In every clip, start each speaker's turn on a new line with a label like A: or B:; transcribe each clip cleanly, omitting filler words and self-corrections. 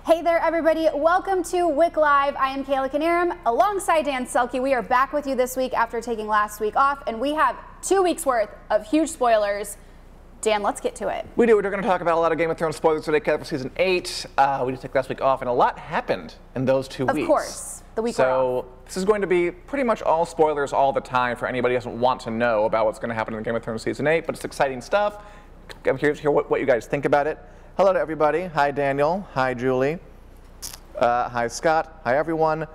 A: Hey there, everybody. Welcome to Wick Live. I am Kayla Canarum alongside Dan Selke. We are back with you this week after taking last week off, and we have 2 weeks worth of huge spoilers. Dan, let's get to it.
B: We do. We're going to talk about a lot of Game of Thrones spoilers today, for season 8. We just took last week off, and a lot happened in those 2 weeks.
A: Of course, the week we're off.
B: So this is going to be pretty much all spoilers all the time for anybody who doesn't want to know about what's going to happen in Game of Thrones season 8, but it's exciting stuff. I'm curious to hear what you guys think about it. Hello to everybody. Hi, Daniel. Hi, Julie. Hi, Scott. Hi, everyone.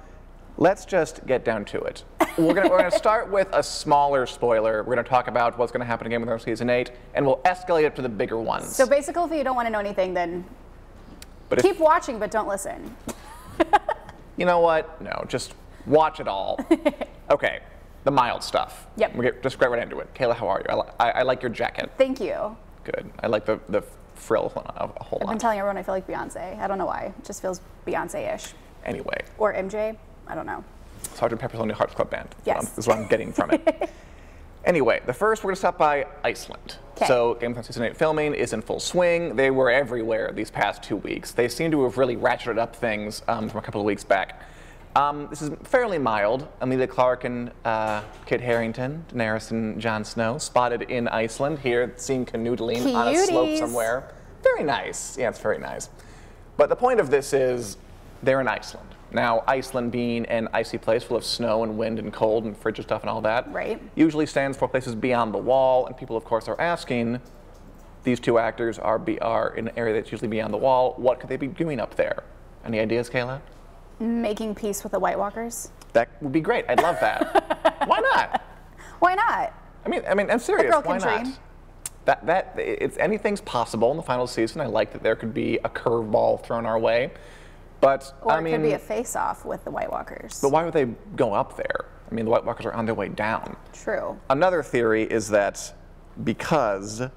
B: Let's just get down to it. We're gonna start with a smaller spoiler. We're gonna talk about what's gonna happen in Game of Thrones season 8, and we'll escalate it to the bigger ones.
A: So basically, if you don't want to know anything, then keep watching, but don't listen.
B: You know what? No, just watch it all. Okay, the mild stuff.
A: Yep.
B: We'll just get right into it. Kayla, how are you? I like your jacket.
A: Thank you.
B: Good. I like the frill a whole lot.
A: I've been telling everyone I feel like Beyonce. I don't know why. It just feels Beyonce-ish.
B: Anyway.
A: Or MJ. I don't know.
B: Sgt. Pepper's Lonely Hearts Club Band.
A: Yes.
B: This is what I'm getting from it. Anyway, the first we're going to stop by Iceland.
A: Kay.
B: So Game of Thrones season 8 filming is in full swing. They were everywhere these past 2 weeks. They seem to have really ratcheted up things from a couple of weeks back. This is fairly mild. Emilia Clarke and Kit Harington, Daenerys and Jon Snow, spotted in Iceland here, seen canoodling on a slope somewhere. Very nice. Yeah, it's very nice. But the point of this is they're in Iceland. Now, Iceland being an icy place full of snow and wind and cold and frigid stuff and all that,
A: right,
B: usually stands for places beyond the wall, and people, of course, are asking, these 2 actors are in an area that's usually beyond the wall, what could they be doing up there? Any ideas, Kayla?
A: Making peace with the White Walkers.
B: That would be great. I'd love that. Why not?
A: Why not?
B: I mean, I'm serious.
A: A girl
B: Why
A: can
B: not?
A: dream.
B: It's anything's possible in the final season. I like that there could be a curveball thrown our way, but
A: or it could be a face-off with the White Walkers.
B: But why would they go up there? I mean, the White Walkers are on their way down.
A: True.
B: Another theory is that because the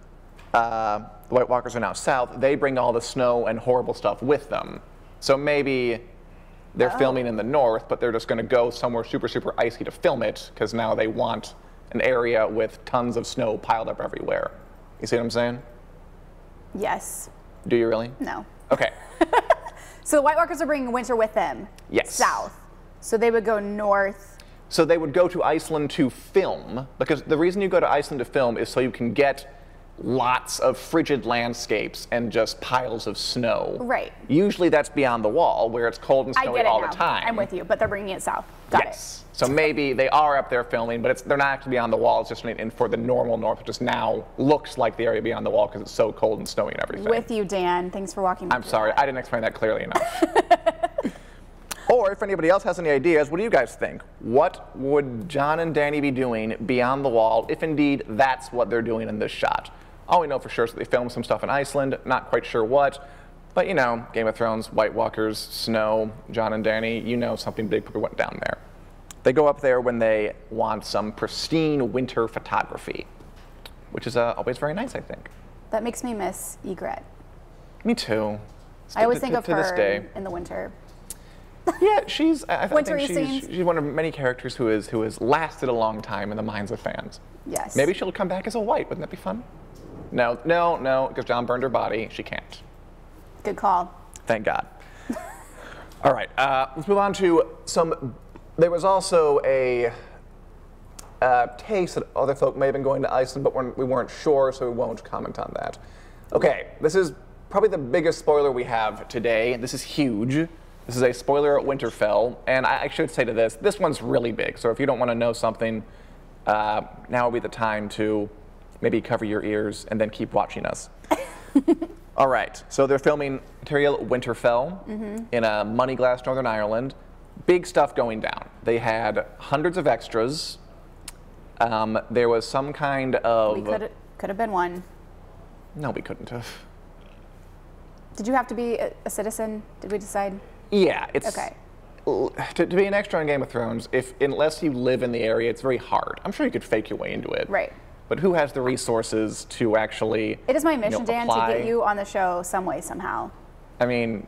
B: White Walkers are now south, they bring all the snow and horrible stuff with them. So maybe they're filming in the north, but they're just going to go somewhere super, super icy to film it because now they want an area with tons of snow piled up everywhere. You see what I'm saying?
A: Yes.
B: Do you really?
A: No.
B: Okay.
A: So the White Walkers are bringing winter with them.
B: Yes.
A: South. So they would go north.
B: So they would go to Iceland to film, because the reason you go to Iceland to film is so you can get lots of frigid landscapes and just piles of snow.
A: Right.
B: Usually that's beyond the wall, where it's cold and snowy all the time.
A: I'm with you, but they're bringing it south. Got it.
B: So maybe they are up there filming, but they're not actually beyond the wall. It's just in for the normal north, which just now looks like the area beyond the wall because it's so cold and snowy and everything.
A: With you, Dan. Thanks for walking me
B: I'm
A: through
B: sorry,
A: that.
B: I didn't explain that clearly enough. Or if anybody else has any ideas, what do you guys think? What would Jon and Dany be doing beyond the wall if indeed that's what they're doing in this shot? All we know for sure is that they filmed some stuff in Iceland, not quite sure what, but you know, Game of Thrones, White Walkers, snow, Jon and Dany, you know something big probably went down there. They go up there when they want some pristine winter photography, which is always very nice, I think.
A: That makes me miss Ygritte.
B: Me too.
A: I always think of her
B: this day.
A: in the winter.
B: Yeah, I think
A: scenes.
B: she's one of many characters who has lasted a long time in the minds of fans.
A: Yes.
B: Maybe she'll come back as a White. Wouldn't that be fun? No, because Jon burned her body. She can't.
A: Good call.
B: Thank God. All right, let's move on to some. There was also a taste that other folk may have been going to Iceland, but we weren't sure, so we won't comment on that. Okay, this is probably the biggest spoiler we have today. This is huge. This is a spoiler at Winterfell, and I should say to this one's really big, so if you don't want to know something, now would be the time to maybe cover your ears and then keep watching us. All right, so they're filming material at Winterfell in a money glass Northern Ireland. Big stuff going down. They had hundreds of extras. There was some kind of...
A: We could have been one.
B: No, we couldn't have.
A: Did you have to be a citizen? Did we decide?
B: Yeah, it's...
A: Okay.
B: To be an extra on Game of Thrones, unless you live in the area, it's very hard. I'm sure you could fake your way into it.
A: Right.
B: But who has the resources to actually,
A: It is my mission, Dan, to
B: apply?
A: get you on the show some way, somehow.
B: I mean,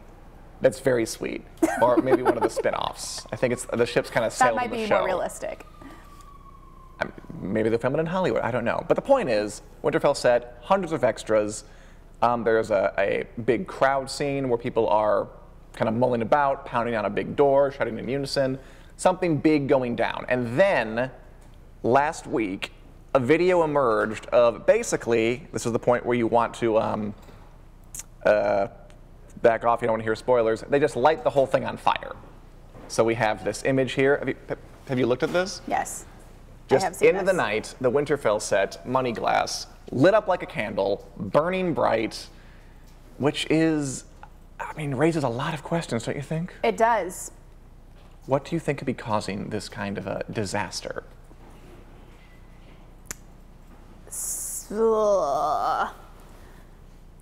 B: that's very sweet. Or maybe one of the spin-offs. I think the ship's kind of sailed
A: That
B: on
A: might
B: the
A: be
B: show.
A: more realistic.
B: Maybe they'll film it in Hollywood. I don't know. But the point is, Winterfell set, hundreds of extras. There's a big crowd scene where people are kind of mulling about, pounding on a big door, shouting in unison, something big going down. And then last week, a video emerged of basically, this is the point where you want to back off, you don't want to hear spoilers. They just light the whole thing on fire. So we have this image here. Have you looked at this?
A: Yes.
B: Just into the night, the Winterfell set, money glass, lit up like a candle, burning bright, which is, I mean, raises a lot of questions, don't you think?
A: It does.
B: What do you think could be causing this kind of a disaster?
A: I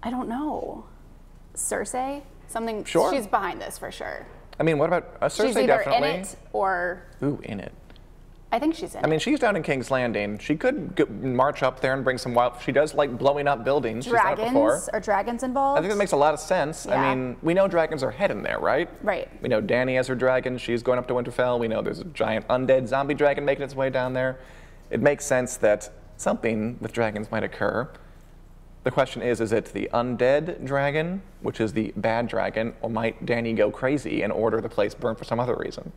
A: don't know. Cersei? Something.
B: Sure.
A: She's behind this for sure.
B: I mean, what about Cersei?
A: She's either
B: definitely.
A: in it or.
B: Ooh, in it.
A: I think she's in it.
B: I mean, she's down in King's Landing. She could march up there and bring some wild. She does like blowing up buildings.
A: Dragons?
B: She's done it before.
A: Are dragons involved?
B: I think that makes a lot of sense.
A: Yeah.
B: I mean, we know dragons are heading there, right?
A: Right.
B: We know Dany has her dragon. She's going up to Winterfell. We know there's a giant undead zombie dragon making its way down there. It makes sense that something with dragons might occur. The question is it the undead dragon, which is the bad dragon, or might Dany go crazy and order the place burned for some other reason?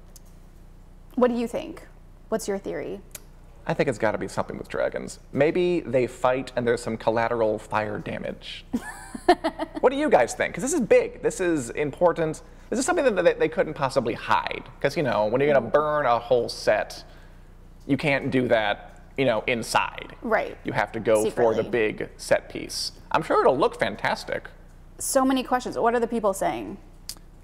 A: What do you think? What's your theory?
B: I think it's got to be something with dragons. Maybe they fight and there's some collateral fire damage. What do you guys think? Because this is big. This is important. This is something that they couldn't possibly hide. Because, you know, when you're going to burn a whole set, you can't do that, you know, inside.
A: Right.
B: You have to go for the big set piece. I'm sure it'll look fantastic.
A: So many questions. What are the people saying?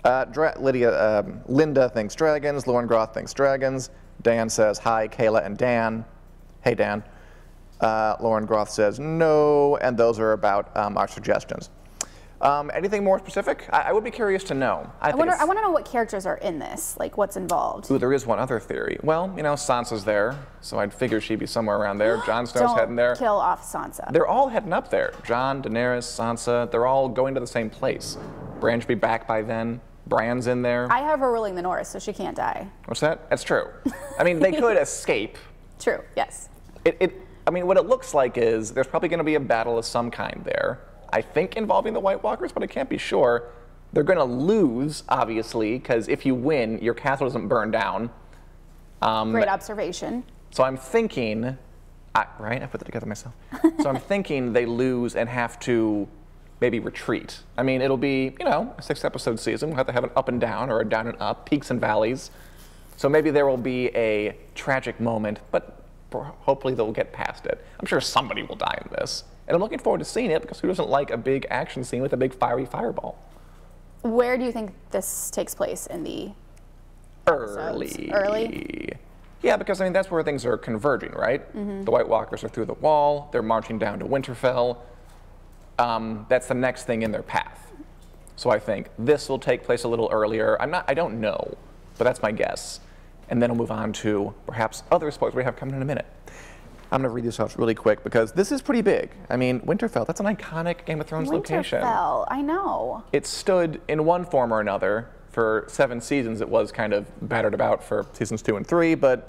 B: Linda thinks dragons. Lauren Groth thinks dragons. Dan says, hi, Kayla and Dan. Hey, Dan. Lauren Groth says no, and those are about our suggestions. Anything more specific? I would be curious to know. I want to
A: know what characters are in this, like what's involved.
B: Ooh, there is one other theory. Well, you know, Sansa's there, so I'd figure she'd be somewhere around there. Jon Snow's heading there.
A: Don't kill off Sansa.
B: They're all heading up there. Jon, Daenerys, Sansa, they're all going to the same place. Bran should be back by then. Bran's in there.
A: I have her ruling the North, so she can't die.
B: What's that? That's true. I mean, they could escape.
A: True, yes.
B: I mean, what it looks like is there's probably going to be a battle of some kind there. I think involving the White Walkers, but I can't be sure. They're going to lose, obviously, because if you win, your castle doesn't burn down.
A: Great observation.
B: So I'm thinking, right? I put that together myself. So I'm thinking they lose and have to maybe retreat. I mean, it'll be, you know, a 6-episode season. We'll have to have an up and down or a down and up, peaks and valleys. So maybe there will be a tragic moment, but hopefully they'll get past it. I'm sure somebody will die in this. And I'm looking forward to seeing it because who doesn't like a big action scene with a big fiery fireball?
A: Where do you think this takes place in the
B: early?
A: Early?
B: Yeah, because I mean that's where things are converging, right? Mm-hmm. The White Walkers are through the wall. They're marching down to Winterfell. That's the next thing in their path. So I think this will take place a little earlier. I don't know, but that's my guess. And then we'll move on to perhaps other spoilers we have coming in a minute. I'm going to read this out really quick because this is pretty big. I mean, Winterfell, that's an iconic Game of Thrones location.
A: Winterfell, I know.
B: It stood in one form or another for 7 seasons. It was kind of battered about for seasons 2 and 3, but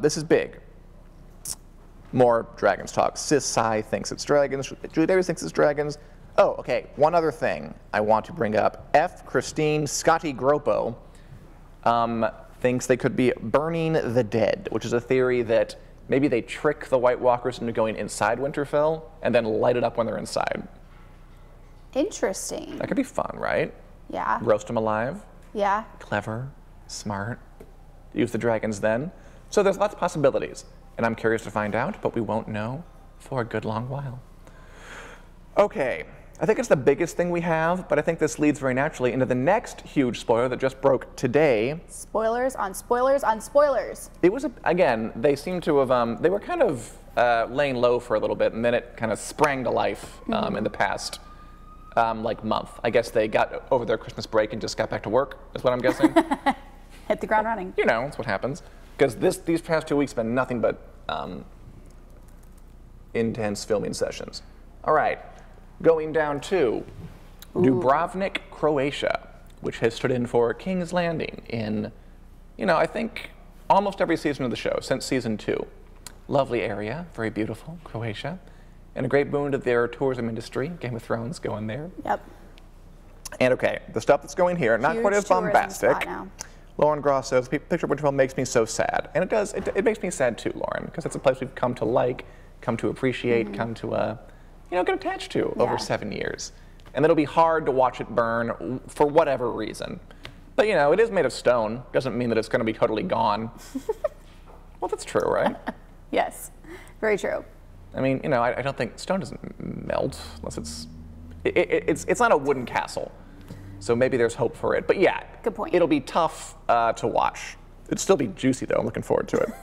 B: this is big. More dragons talk. Sis Sai thinks it's dragons. Julie Davis thinks it's dragons. Oh, okay. One other thing I want to bring up. Christine Scotty Gropo thinks they could be burning the dead, which is a theory that maybe they trick the White Walkers into going inside Winterfell and then light it up when they're inside.
A: Interesting.
B: That could be fun, right?
A: Yeah.
B: Roast them alive.
A: Yeah.
B: Clever, smart. Use the dragons then. So there's lots of possibilities. And I'm curious to find out, but we won't know for a good long while. Okay, I think it's the biggest thing we have, but I think this leads very naturally into the next huge spoiler that just broke today.
A: Spoilers on spoilers on spoilers.
B: It was, again, they seem to have, they were kind of laying low for a little bit, and then it kind of sprang to life in the past, like month. I guess they got over their Christmas break and just got back to work, is what I'm guessing.
A: Hit the ground running.
B: You know, that's what happens. Because these past 2 weeks have been nothing but intense filming sessions. All right, going down to Dubrovnik, Croatia, which has stood in for King's Landing in, you know, I think almost every season of the show, since season 2. Lovely area, very beautiful, Croatia, and a great boon to their tourism industry. Game of Thrones going there.
A: Yep.
B: And okay, the stuff that's going here, not
A: Huge
B: quite as
A: tourism
B: bombastic.
A: spot now.
B: Lauren Gross says, the picture of Winterfell makes me so sad. And it does, it makes me sad too, Lauren, because it's a place we've come to like, come to appreciate, come to, get attached to over 7 years. And it'll be hard to watch it burn for whatever reason. But it is made of stone. Doesn't mean that it's going to be totally gone. Well, that's true, right?
A: Yes, very true.
B: I mean, I don't think stone doesn't melt unless it's not a wooden castle. So maybe there's hope for it. But yeah,
A: good point.
B: It'll be tough to watch. It'd still be juicy though. I'm looking forward to it.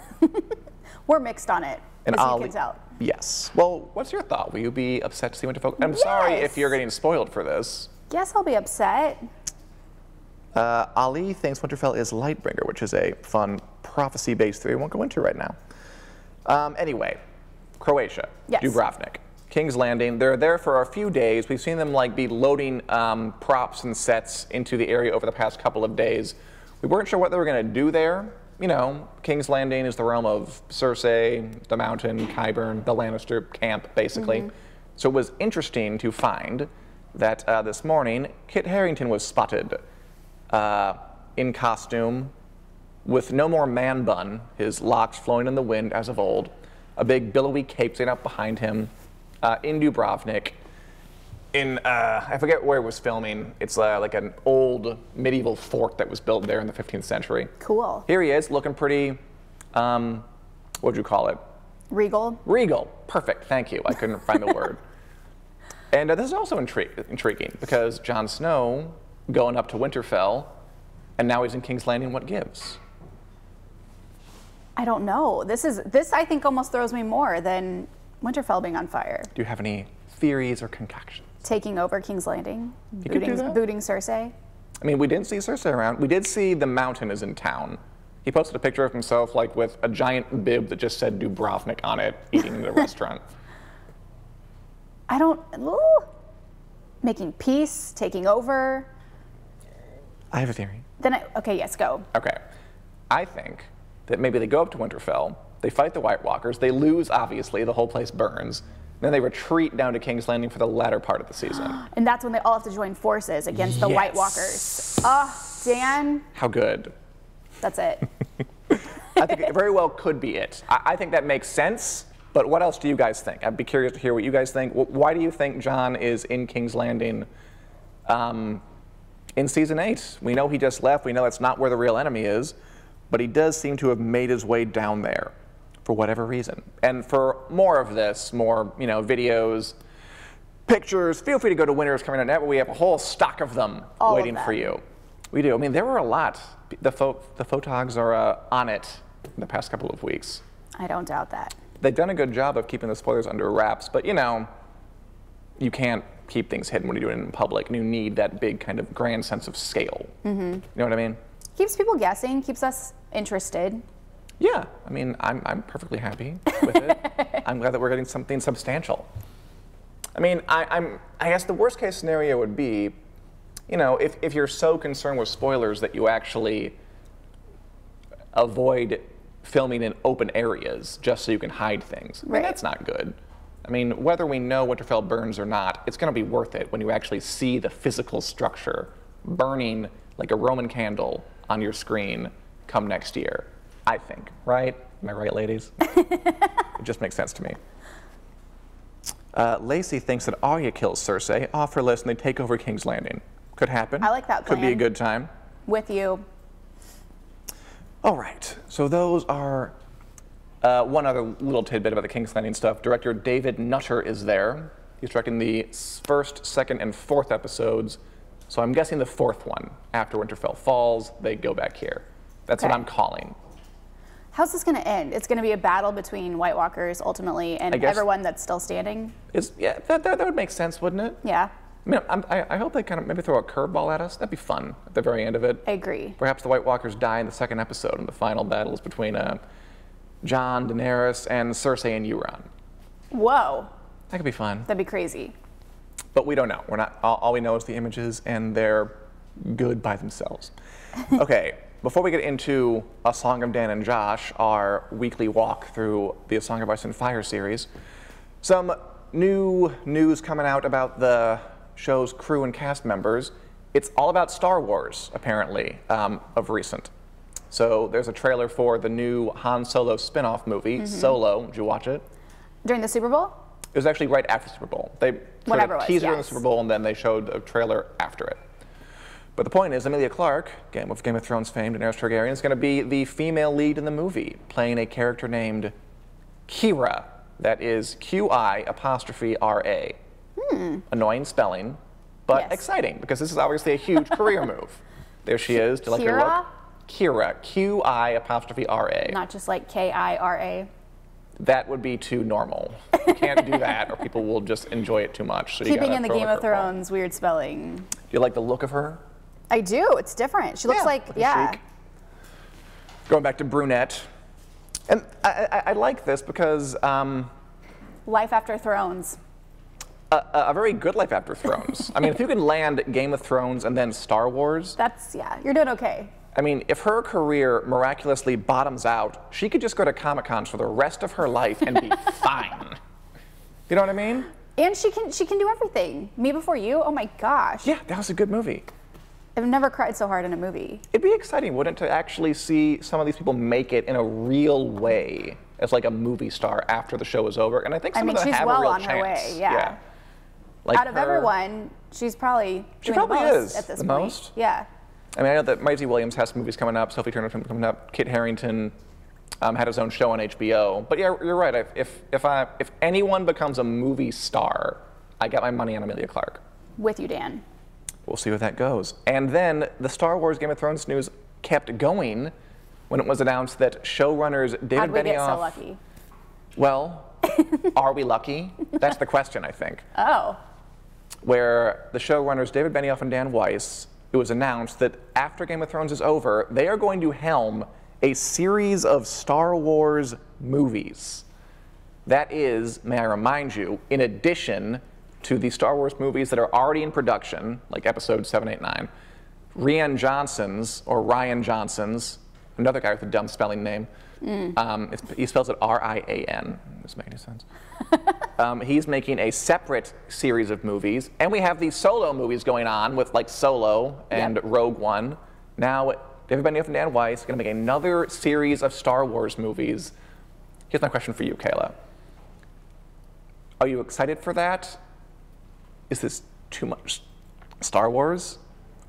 A: We're mixed on it, as you can tell.
B: Yes. Well, what's your thought? Will you be upset to see Winterfell? I'm sorry if you're getting spoiled for this.
A: Yes, I'll be upset.
B: Ali thinks Winterfell is Lightbringer, which is a fun prophecy-based theory we won't go into right now. Anyway, Croatia, Dubrovnik, King's Landing. They're there for a few days. We've seen them be loading props and sets into the area over the past couple of days. We weren't sure what they were going to do there. King's Landing is the realm of Cersei, the Mountain, Qyburn, the Lannister camp, basically. So it was interesting to find that this morning, Kit Harington was spotted in costume with no more man bun, his locks flowing in the wind as of old, a big billowy cape sitting up behind him in Dubrovnik. I forget where it was filming. It's like an old medieval fort that was built there in the 15th century.
A: Cool.
B: Here he is, looking pretty, what would you call it?
A: Regal.
B: Regal. Perfect. Thank you. I couldn't find the word. And this is also intriguing because Jon Snow going up to Winterfell, and now he's in King's Landing. What gives?
A: I don't know. This I think almost throws me more than Winterfell being on fire.
B: Do you have any theories or concoctions?
A: Taking over King's Landing,
B: booting
A: Cersei.
B: I mean, we didn't see Cersei around. We did see the Mountain is in town. He posted a picture of himself with a giant bib that just said Dubrovnik on it, eating in a restaurant.
A: Making peace, taking over.
B: I have a theory.
A: Okay, yes, go.
B: Okay. I think that maybe they go up to Winterfell, they fight the White Walkers, they lose, obviously, the whole place burns, then they retreat down to King's Landing for the latter part of the season.
A: And that's when they all have to join forces against the White Walkers. Dan.
B: How good.
A: That's it.
B: I think it very well could be it. I think that makes sense, but what else do you guys think? I'd be curious to hear what you guys think. Why do you think Jon is in King's Landing in Season 8? We know he just left. We know that's not where the real enemy is, but he does seem to have made his way down there for whatever reason. And for more of this, more videos, pictures, feel free to go to winteriscoming.net where we have a whole stock of them waiting for you. We do. I mean, there were a lot. The photogs are on it in the past couple of weeks.
A: I don't doubt that.
B: They've done a good job of keeping the spoilers under wraps, but you can't keep things hidden when you're doing it in public, and you need that big kind of grand sense of scale. You know what I mean?
A: Keeps people guessing, keeps us interested.
B: Yeah, I mean, I'm perfectly happy with it. I'm glad that we're getting something substantial. I mean, I guess the worst case scenario would be, if you're so concerned with spoilers that you actually avoid filming in open areas just so you can hide things. I mean, that's not good. I mean, whether we know Winterfell burns or not, it's going to be worth it when you actually see the physical structure burning like a Roman candle on your screen come next year, I think, right? Am I right, ladies? It just makes sense to me. Lacey thinks that Arya kills Cersei off her list and they take over King's Landing. Could happen.
A: I like that plan.
B: Could be a good time.
A: With you.
B: All right, so those are one other little tidbit about the King's Landing stuff. Director David Nutter is there. He's directing the first, second, and fourth episodes. So I'm guessing the fourth one, after Winterfell falls, they go back here. That's what I'm calling.
A: How's this going to end? It's going to be a battle between White Walkers, ultimately, and everyone that's still standing?
B: Yeah, that would make sense, wouldn't it?
A: Yeah.
B: I mean, I hope they kind of maybe throw a curveball at us. That'd be fun at the very end of it.
A: I agree.
B: Perhaps the White Walkers die in the second episode, and the final battle is between Jon, Daenerys, and Cersei and Euron.
A: Whoa.
B: That could be fun.
A: That'd be crazy.
B: But we don't know. We're not. All we know is the images, and they're good by themselves. Okay. Before we get into A Song of Dan and Josh, our weekly walk through the A Song of Ice and Fire series, some new news coming out about the show's crew and cast members. it's all about Star Wars, apparently, of recent. So there's a trailer for the new Han Solo spin-off movie, Solo. Did you watch it?
A: During the Super Bowl?
B: It was actually right after the Super Bowl. They showed a teaser in the Super Bowl, and then they showed a trailer after it. But the point is, Emilia Clarke, of Game of Thrones fame, Daenerys Targaryen, is going to be the female lead in the movie, playing a character named Kira. That is Q-I''RA. Annoying spelling, but exciting, because this is obviously a huge career move. There she is. Do you like her look? Kira. Q-I''RA.
A: Not just like K-I-R-A.
B: That would be too normal. You can't do that, or people will just enjoy it too much. So
A: Keeping in the Game of Thrones weird spelling.
B: Do you like the look of her?
A: I do. It's different. She looks like,
B: chic. Going back to brunette. And I like this because...
A: Life After Thrones.
B: A very good life after Thrones. I mean, if you can land Game of Thrones and then Star Wars...
A: That's, you're doing okay.
B: I mean, if her career miraculously bottoms out, she could just go to Comic-Cons for the rest of her life and be fine. You know what I mean?
A: And she can do everything. Me Before You, oh my gosh.
B: Yeah, that was a good movie.
A: I've never cried so hard in a movie.
B: It'd be exciting, wouldn't it, to actually see some of these people make it in a real way as like a movie star after the show is over. And I think some of them have a real chance.
A: She's well on her way, yeah.
B: Like
A: out of everyone, she's probably doing the most at this point.
B: Most.
A: Yeah.
B: I mean, I know that Maisie Williams has some movies coming up, Sophie Turner coming up, Kit Harington had his own show on HBO. But yeah, you're right. If anyone becomes a movie star, I got my money on Emilia Clarke.
A: With you, Dan.
B: We'll see where that goes. And then the Star Wars Game of Thrones news kept going when it was announced that showrunners David Benioff... How'd we get so lucky? Well, are we lucky? That's the question, I think.
A: Oh.
B: Where the showrunners David Benioff and Dan Weiss, it was announced that after Game of Thrones is over, they are going to helm a series of Star Wars movies. That is, may I remind you, in addition to the Star Wars movies that are already in production, like episodes 7, 8, 9, Ryan Johnson's, another guy with a dumb spelling name, he spells it R-I-A-N. Doesn't make any sense. He's making a separate series of movies, and we have these solo movies going on with like Solo and Rogue One. Now, David Benioff and Dan Weiss are going to make another series of Star Wars movies. Here's my question for you, Kayla. Are you excited for that? Is this too much Star Wars?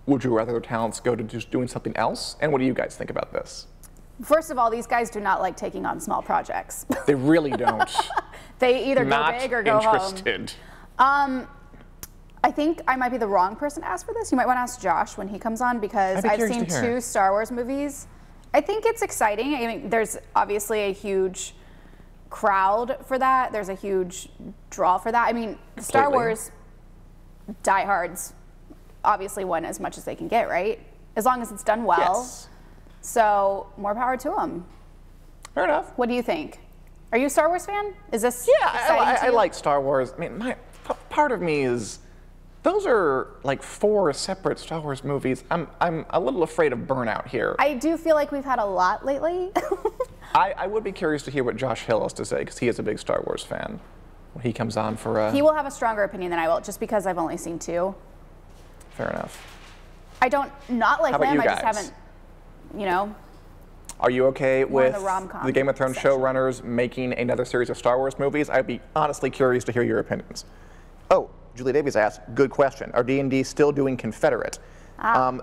B: Would you rather their talents go to just doing something else? And what do you guys think about this?
A: First of all, these guys do not like taking on small projects.
B: They really don't.
A: They either go big or go
B: interested.
A: home. I think I might be the wrong person to ask for this. You might want to ask Josh when he comes on, because I've seen 2 Star Wars movies. I think it's exciting. I mean, there's obviously a huge crowd for that. There's a huge draw for that. I mean, Star Wars diehards obviously want as much as they can get, right? As long as it's done well.
B: Yes.
A: So more power to them.
B: Fair enough.
A: What do you think? Are you a Star Wars fan? Is this
B: I like Star Wars. I mean, part of me is, those are like 4 separate Star Wars movies. I'm a little afraid of burnout here.
A: I do feel like we've had a lot lately.
B: I would be curious to hear what Josh Hill has to say, because he is a big Star Wars fan. When he comes on for
A: He will have a stronger opinion than I will, just because I've only seen 2.
B: Fair enough.
A: I don't not like them. I just haven't, you know.
B: Are you okay with
A: the
B: Game of Thrones showrunners making another series of Star Wars movies? I'd be honestly curious to hear your opinions. Oh, Julie Davies asked, good question. Are D&D still doing Confederate?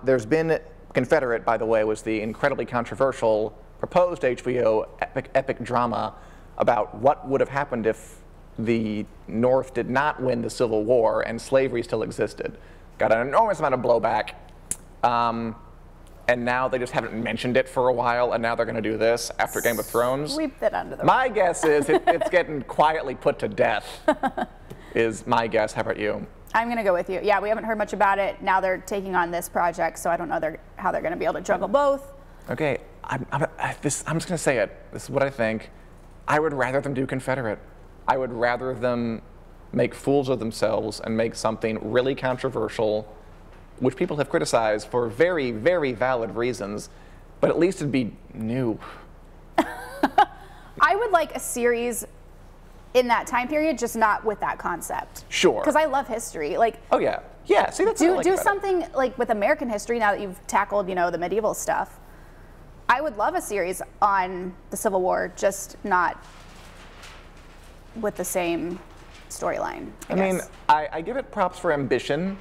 B: There's been, Confederate, by the way, was the incredibly controversial proposed HBO epic drama about what would have happened if the North did not win the Civil War and slavery still existed. Got an enormous amount of blowback. And now they just haven't mentioned it for a while, and now they're going to do this after Game of Thrones.
A: Sweep that under the rug.
B: My guess is it's getting quietly put to death, is my guess. How about you?
A: I'm going to go with you. Yeah, we haven't heard much about it. Now they're taking on this project, so I don't know how they're going to be able to juggle both.
B: Okay, I'm just going to say it. This is what I think. I would rather them do Confederate. I would rather them make fools of themselves and make something really controversial, which people have criticized for very, very valid reasons, but at least it'd be new.
A: I would like a series in that time period, just not with that concept.
B: Sure.
A: Because I love history. Like,
B: oh yeah. Yeah, see, that's what I like
A: do
B: about it.
A: something like with American history now that you've tackled, you know, the medieval stuff. I would love a series on the Civil War, just not with the same storyline. I
B: mean,
A: guess.
B: I give it props for ambition.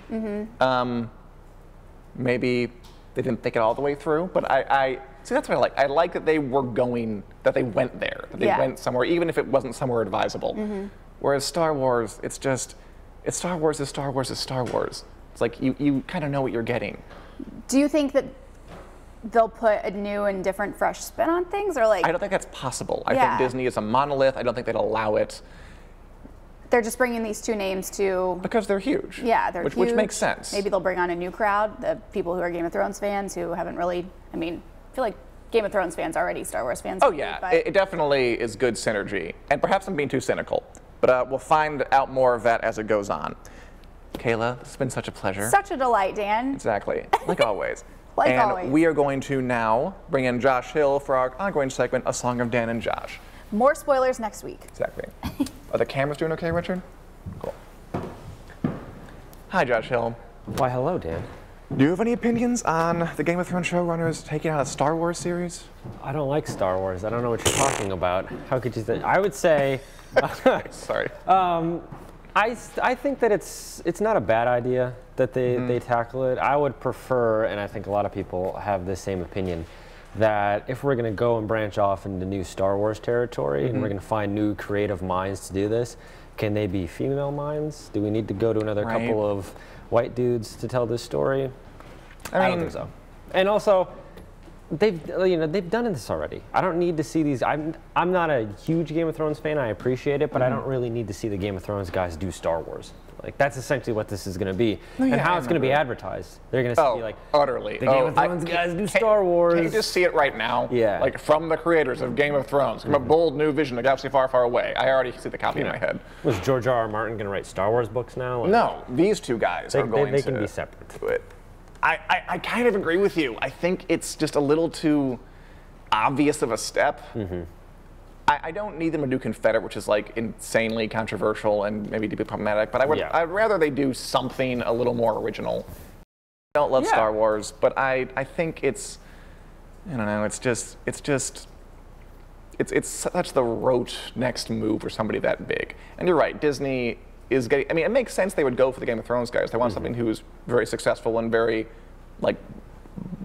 B: Maybe they didn't think it all the way through, but I see, that's what I like. I like that they went there, that they went somewhere, even if it wasn't somewhere advisable. Whereas Star Wars, it's Star Wars is Star Wars is Star Wars. It's like you kind of know what you're getting.
A: Do you think that they'll put a new and different, fresh spin on things, or like?
B: I don't think that's possible. I think Disney is a monolith. I don't think they'd allow it.
A: They're just bringing these two names to...
B: Because they're huge.
A: Yeah, they're huge.
B: Which makes sense.
A: Maybe they'll bring on a new crowd, the people who are Game of Thrones fans who haven't really... I mean, I feel like Game of Thrones fans are already Star Wars fans.
B: Oh, yeah. It definitely is good synergy. And perhaps I'm being too cynical. But we'll find out more of that as it goes on. Kayla, it's been such a pleasure.
A: Such a delight, Dan.
B: Exactly. Like always.
A: Like always.
B: And we are going to now bring in Josh Hill for our ongoing segment, A Song of Dan and Josh.
A: More spoilers next week.
B: Exactly. Are the cameras doing okay, Richard? Cool. Hi, Josh Hill.
C: Why, hello, Dan.
B: Do you have any opinions on the Game of Thrones showrunners taking out a Star Wars series?
C: I don't like Star Wars. I don't know what you're talking about. How could you think? I would say...
B: Sorry.
C: I think that it's not a bad idea that they tackle it. I would prefer, and I think a lot of people have the same opinion, that if we're going to go and branch off into new Star Wars territory and we're going to find new creative minds to do this, can they be female minds? Do we need to go to another couple of white dudes to tell this story? I don't think so. And also, they've done this already. I don't need to see these. I'm not a huge Game of Thrones fan. I appreciate it, but I don't really need to see the Game of Thrones guys do Star Wars. Like, that's essentially what this is going to be, and how it's going to be advertised. They're going to be like,
B: utterly.
C: The Game of Thrones guys do Star Wars.
B: Can you just see it right now?
C: Yeah.
B: Like, from the creators of Game of Thrones, from a bold new vision, a galaxy far, far away. I already see the copy in my head.
C: Was George R.R. Martin going to write Star Wars books now?
B: No, these two guys are going to.
C: They can be separate.
B: Do it. I kind of agree with you. I think it's just a little too obvious of a step. I don't need them to do Confederate, which is like insanely controversial and maybe deeply problematic, but I'd rather they do something a little more original. I don't love Star Wars, but I think it's, I don't know, it's such the rote next move for somebody that big. And you're right, Disney is getting, I mean, it makes sense they would go for the Game of Thrones guys. They want something who's very successful and very, like,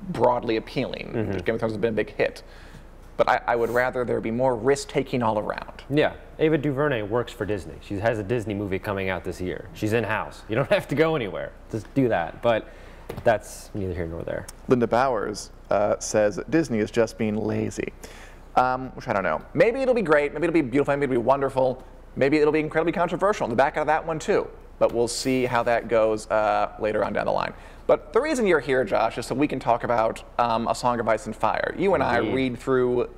B: broadly appealing. Game of Thrones has been a big hit. But I would rather there be more risk-taking all around.
C: Yeah, Ava DuVernay works for Disney. She has a Disney movie coming out this year. She's in-house. You don't have to go anywhere. Just do that. But that's neither here nor there.
B: Linda Bowers says Disney is just being lazy, which I don't know. Maybe it'll be great. Maybe it'll be beautiful. Maybe it'll be wonderful. Maybe it'll be incredibly controversial on the back of that one too. But we'll see how that goes later on down the line. But the reason you're here, Josh, is so we can talk about A Song of Ice and Fire. You and I read through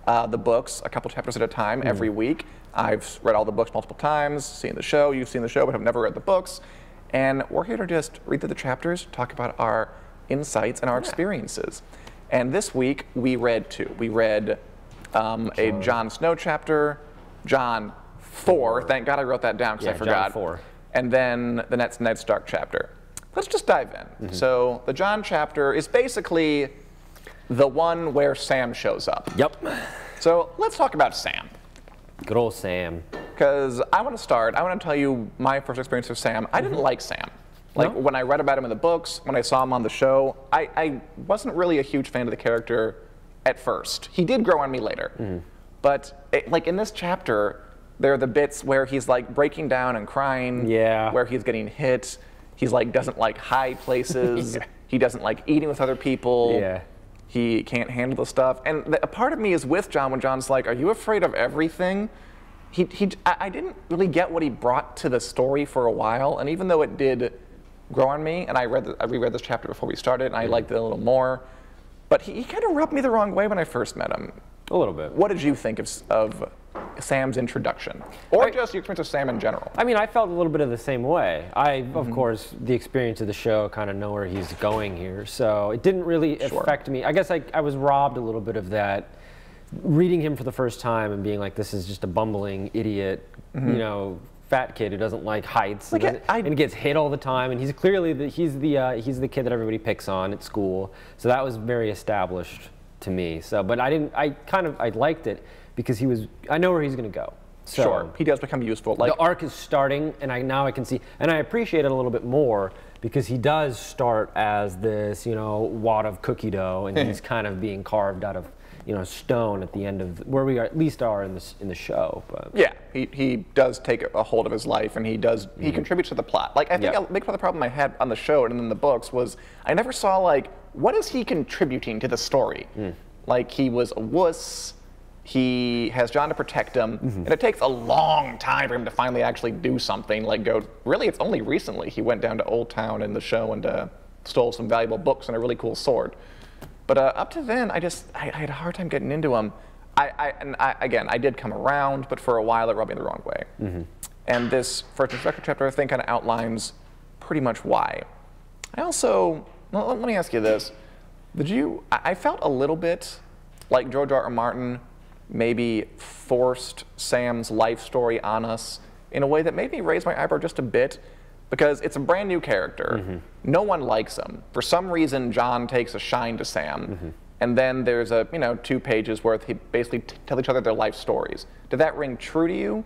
B: the books a couple chapters at a time every week. I've read all the books multiple times, seen the show. You've seen the show, but have never read the books. And we're here to just read through the chapters, talk about our insights and our experiences. And this week, we read two. We read a Jon Snow chapter, Jon 4. Thank God I wrote that down because I forgot.
C: Jon 4.
B: And then the next Ned Stark chapter. Let's just dive in. So the Jon chapter is basically the one where Sam shows up.
C: Yep.
B: So let's talk about Sam.
C: Good old Sam.
B: Because I want to tell you my first experience with Sam. I didn't like Sam. Like, when I read about him in the books, when I saw him on the show, I wasn't really a huge fan of the character at first. He did grow on me later. But like in this chapter, there are the bits where he's like breaking down and crying, where he's getting hit. He's like doesn't like high places. He doesn't like eating with other people. He can't handle the stuff. And a part of me is with Jon when Jon's like, "Are you afraid of everything?" I didn't really get what he brought to the story for a while. And even though it did grow on me, and I reread this chapter before we started, and I liked it a little more, but he kind of rubbed me the wrong way when I first met him.
C: A little bit.
B: What did you think of Sam's introduction? Or just your experience of Sam in general?
C: I mean, I felt a little bit of the same way. Of course, the experience of the show kind of know where he's going here. So it didn't really affect me. I guess I was robbed a little bit of that, reading him for the first time and being like, this is just a bumbling idiot, you know, fat kid who doesn't like heights
B: Like,
C: and gets hit all the time. And he's clearly he's the kid that everybody picks on at school. So that was very established to me. So, but I liked it because I know where he's going to go. So
B: Sure, he does become useful. Like,
C: the arc is starting, and now I can see, and I appreciate it a little bit more because he does start as this, wad of cookie dough, and he's kind of being carved out of, stone at the end of where we at least are in the show. But
B: yeah, he does take a hold of his life, and he contributes to the plot. Like, I think a big part of the problem I had on the show and in the books was I never saw, like, what is he contributing to the story? Like, he was a wuss. He has Jon to protect him, and it takes a long time for him to finally actually do something. Like, really, it's only recently he went down to Old Town in the show and stole some valuable books and a really cool sword. But up to then, I had a hard time getting into him. Again, I did come around, but for a while it rubbed me the wrong way. And this first introductory chapter, I think, kind of outlines pretty much why. Let me ask you this. I felt a little bit like George R.R. Martin maybe forced Sam's life story on us in a way that made me raise my eyebrow just a bit, because it's a brand new character. No one likes him. For some reason, Jon takes a shine to Sam, and then there's 2 pages worth he basically tell each other their life stories. Did that ring true to you?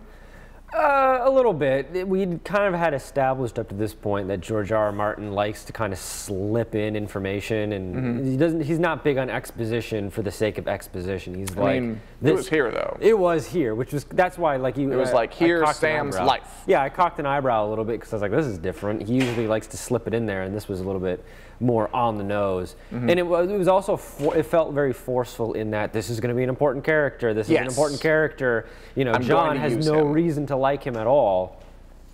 C: A little bit. We'd kind of had established up to this point that George R.R. Martin likes to kind of slip in information, and he's not big on exposition for the sake of exposition. He's
B: it was here though.
C: It was here, that's why it
B: was like, here's Sam's life.
C: Yeah, I cocked an eyebrow a little bit because I was like, this is different. He usually likes to slip it in there, and this was a little bit more on the nose. And it was also it felt very forceful in that this is going to be an important character. This is an important character. Jon has no reason to like him at all,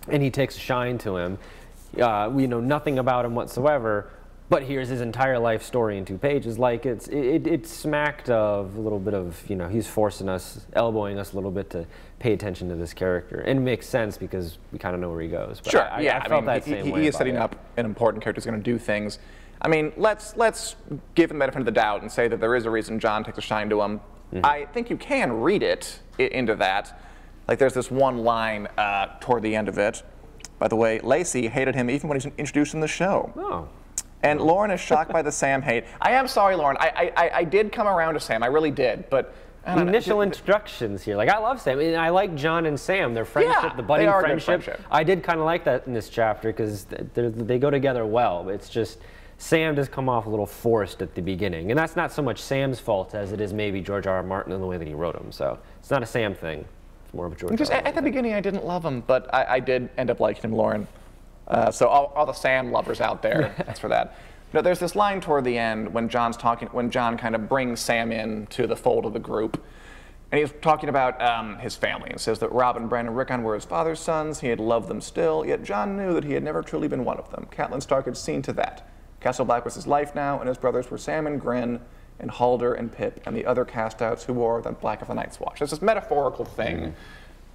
C: and he takes a shine to him. We know nothing about him whatsoever, but here's his entire life story in 2 pages. Like, it smacked of a little bit of, he's forcing us, elbowing us a little bit to pay attention to this character. And it makes sense because we kind of know where he goes. But
B: sure,
C: I felt that same way.
B: He is setting up an important character who's going to do things. I mean, let's give him the benefit of the doubt and say that there is a reason Jon takes a shine to him. I think you can read it into that. Like, there's this one line toward the end of it. By the way, Lacey hated him even when he's introduced in the show.
C: Oh.
B: And Lauren is shocked by the Sam hate. I am sorry, Lauren. I did come around to Sam. I really did. But
C: initial introductions here. Like, I love Sam. And I like Jon and Sam. Their friendship, the budding friendship. I did kind of like that in this chapter because they go together well. It's just Sam does come off a little forced at the beginning. And that's not so much Sam's fault as it is maybe George R.R. Martin in the way that he wrote him. So it's not a Sam thing. It's more of a George R.R. Martin
B: at the beginning, I didn't love him, but I did end up liking him, Lauren. So all the Sam lovers out there, that's for that. There's this line toward the end when Jon kind of brings Sam in to the fold of the group, and he's talking about his family, and says that Robb and Bran and Rickon were his father's sons. He had loved them still, yet Jon knew that he had never truly been one of them. Catelyn Stark had seen to that. Castle Black was his life now, and his brothers were Sam and Grenn, and Halder and Pip, and the other castouts who wore the black of the Night's Watch. There's this metaphorical thing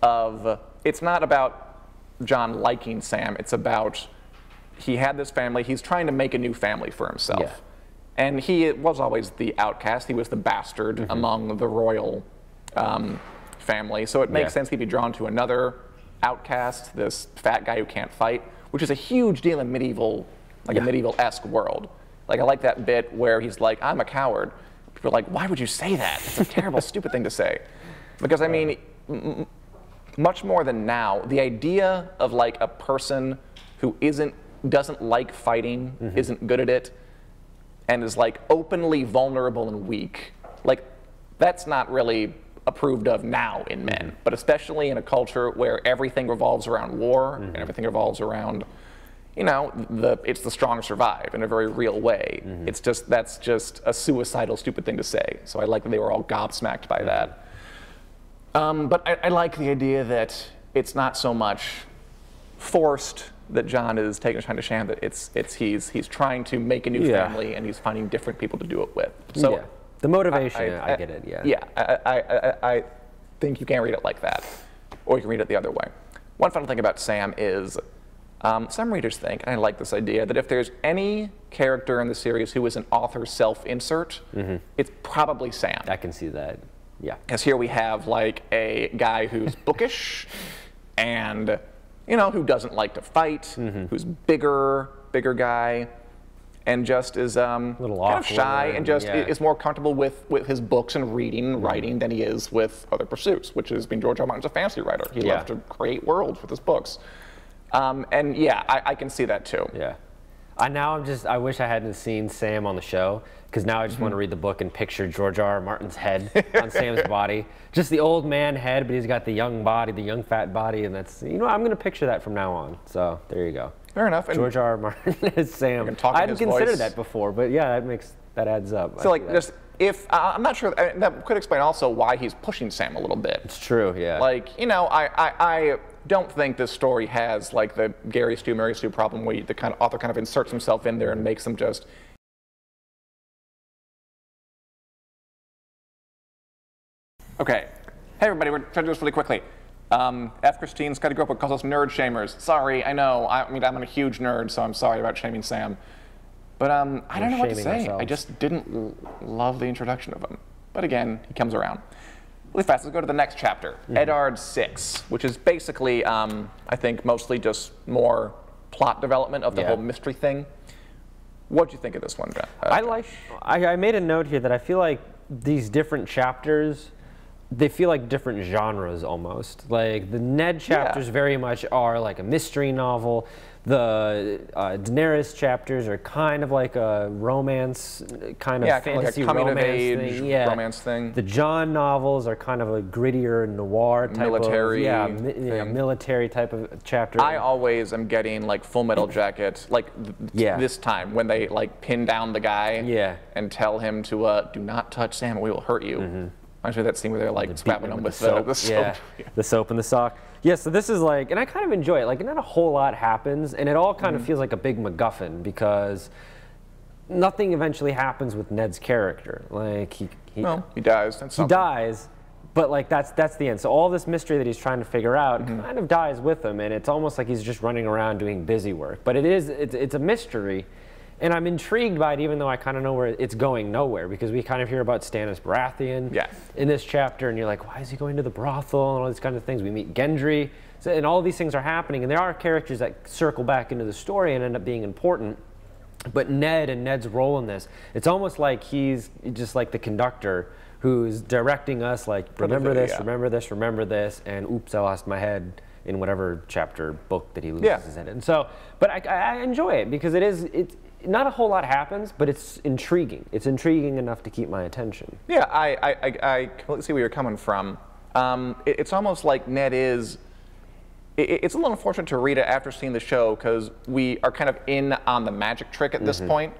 B: of, it's not about Jon liking Sam, it's about he had this family, he's trying to make a new family for himself.
C: Yeah.
B: And he was always the outcast, he was the bastard among the royal family, so it makes sense he'd be drawn to another outcast, this fat guy who can't fight, which is a huge deal in medieval, a medieval-esque world. Like, I like that bit where he's like, I'm a coward. People are like, why would you say that? It's a terrible, stupid thing to say. Because, I mean, much more than now, the idea of, like, a person who doesn't like fighting, isn't good at it, and is, like, openly vulnerable and weak, like, that's not really approved of now in men. But especially in a culture where everything revolves around war, and everything revolves around, it's the strong survive in a very real way. That's just a suicidal, stupid thing to say. So I like that they were all gobsmacked by that. But I like the idea that it's not so much forced that Jon is taking a shine to Sam, that he's trying to make a new family and he's finding different people to do it with. So
C: the motivation, I get it.
B: Yeah, I think you can read it like that, or you can read it the other way. One final thing about Sam is, some readers think, and I like this idea, that if there's any character in the series who is an author's self-insert, it's probably Sam.
C: I can see that, yeah.
B: Because here we have, like, a guy who's bookish and you know, who doesn't like to fight, who's bigger guy, and just is kind of shy and just is more comfortable with his books and reading and writing than he is with other pursuits, which has been George R. R. Martin's a fantasy writer. He loves to create worlds with his books. And yeah, I can see that too.
C: Yeah. I wish I hadn't seen Sam on the show, because now I just want to read the book and picture George R. R. Martin's head on Sam's body. Just the old man head, but he's got the young body, the young fat body, and that's, you know, I'm going to picture that from now on. So there you go.
B: Fair enough.
C: George R. R. Martin is Sam. I hadn't considered that before, but yeah, that adds up.
B: So like, just I'm not sure, that could explain also why he's pushing Sam a little bit.
C: It's true, yeah.
B: Like, you know, I don't think this story has like the Gary Stu, Mary Stu problem where the kind of author kind of inserts himself in there and makes them just. Okay. Hey everybody, we're trying to do this really quickly. F. Christine Scotty-Grope calls us nerd shamers. Sorry, I know. I mean, I'm a huge nerd, so I'm sorry about shaming Sam. But I don't know what to say. I just didn't love the introduction of him. But again, he comes around. Really fast, let's go to the next chapter, Eddard 6, which is basically, I think, mostly just more plot development of the whole mystery thing. What do you think of this one, Ben?
C: I made a note here that I feel like these different chapters, they feel like different genres almost. Like the Ned chapters very much are like a mystery novel. The Daenerys chapters are kind of like a romance, kind of fantasy
B: like a coming
C: romance
B: of age
C: thing.
B: Romance thing.
C: The John novels are kind of a grittier noir type
B: military
C: of military type of chapter.
B: I always am getting like Full Metal Jacket, like this time when they like pin down the guy and tell him to do not touch Sam or we will hurt you. I'm sure that scene where they're like slapping him with the soap.
C: The soap and the sock. Yeah, so this is like, and I kind of enjoy it. Like, not a whole lot happens, and it all kind of feels like a big MacGuffin because nothing eventually happens with Ned's character. Like he
B: dies. That's something.
C: He dies, but like that's the end. So all this mystery that he's trying to figure out kind of dies with him, and it's almost like he's just running around doing busy work. But it's a mystery. And I'm intrigued by it, even though I kind of know where it's going nowhere, because we kind of hear about Stannis Baratheon in this chapter, and you're like, why is he going to the brothel and all these kinds of things? We meet Gendry, and all these things are happening, and there are characters that circle back into the story and end up being important. But Ned and Ned's role in this, it's almost like he's just like the conductor who's directing us, like, remember this, remember this, remember this, and oops, I lost my head in whatever chapter book that he loses his head in. So, but I enjoy it because it's not a whole lot happens, but it's intriguing. It's intriguing enough to keep my attention.
B: Yeah, I completely see where you're coming from. It's almost like Ned is. It's a little unfortunate to read it after seeing the show because we are kind of in on the magic trick at this point.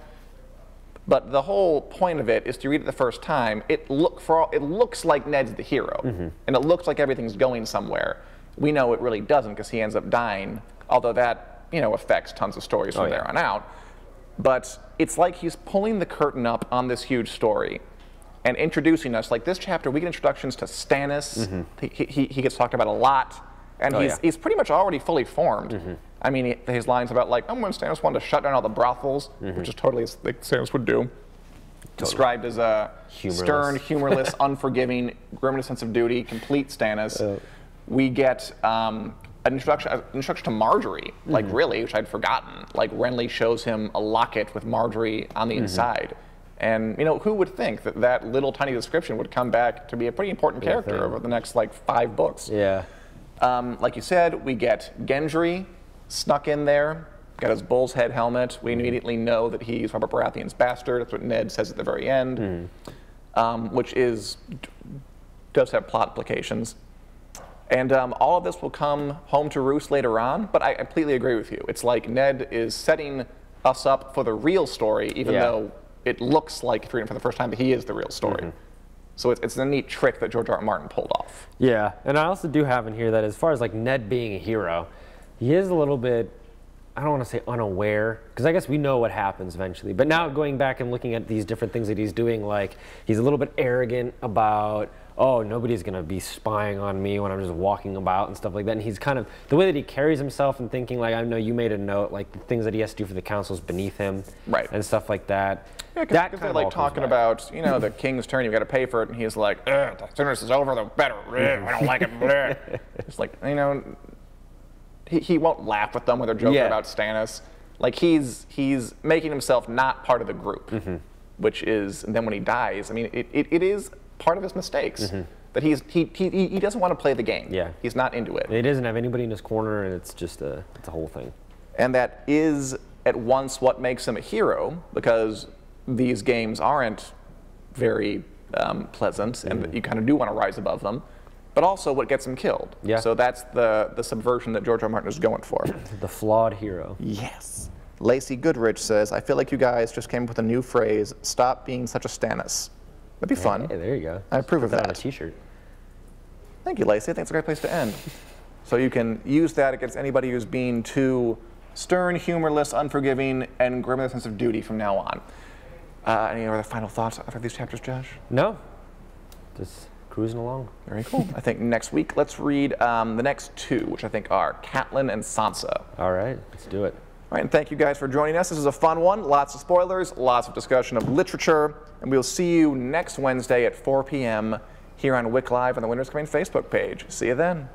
B: But the whole point of it is to read it the first time. It looks like Ned's the hero, and it looks like everything's going somewhere. We know it really doesn't because he ends up dying. Although that affects tons of stories from there on out. But it's like he's pulling the curtain up on this huge story and introducing us. Like this chapter, we get introductions to Stannis. He gets talked about a lot. And he's pretty much already fully formed. I mean, his lines about like, when Stannis wanted to shut down all the brothels, which is totally like Stannis would do. Described as a stern, humorless, unforgiving, grim sense of duty, complete Stannis. We get an introduction to Marjorie, like really, which I'd forgotten. Like Renly shows him a locket with Marjorie on the inside. And who would think that that little tiny description would come back to be a pretty important character over the next like 5 books.
C: Yeah.
B: Like you said, we get Gendry snuck in there, got his bull's head helmet. We immediately know that he's Robert Baratheon's bastard. That's what Ned says at the very end, which does have plot implications. And all of this will come home to roost later on, but I completely agree with you. It's like Ned is setting us up for the real story, even though it looks like, if you're reading for the first time, that he is the real story. So it's a neat trick that George R. R. Martin pulled off.
C: Yeah, and I also do have in here that as far as like Ned being a hero, he is a little bit, I don't want to say unaware, because I guess we know what happens eventually. But now going back and looking at these different things that he's doing, like he's a little bit arrogant about, oh, nobody's going to be spying on me when I'm just walking about and stuff like that. And he's kind of, the way that he carries himself and thinking, like, I know you made a note, like the things that he has to do for the council's beneath him. And stuff like that.
B: Yeah, because they're like talking about, the king's turn, you've got to pay for it. And he's like, the sooner this is over, the better. I don't like it. It's like, he won't laugh with them when they're joking about Stannis. Like he's making himself not part of the group, which is, and then when he dies, I mean, it is part of his mistakes that he doesn't want to play the game.
C: Yeah,
B: he's not into it.
C: He doesn't have anybody in his corner, and it's just it's a whole thing.
B: And that is at once what makes him a hero, because these games aren't very pleasant, and you kind of do want to rise above them, but also what gets him killed.
C: Yeah.
B: So that's the subversion that George R. R. Martin is going for.
C: The flawed hero.
B: Yes. Lacey Goodrich says, I feel like you guys just came up with a new phrase, stop being such a Stannis. That'd be fun.
C: Hey, there you go.
B: I approve of
C: Put
B: that.
C: on a t-shirt.
B: Thank you, Lacey. I think it's a great place to end. So you can use that against anybody who's being too stern, humorless, unforgiving, and grim with a sense of duty from now on. Any other final thoughts after these chapters, Josh?
C: No. Just cruising along.
B: Very cool. I think next week, let's read the next two, which I think are Catelyn and Sansa.
C: All right, let's do it.
B: All right, and thank you guys for joining us. This is a fun one. Lots of spoilers, lots of discussion of literature, and we'll see you next Wednesday at 4 p.m. here on Wick Live on the Winter's Coming Facebook page. See you then.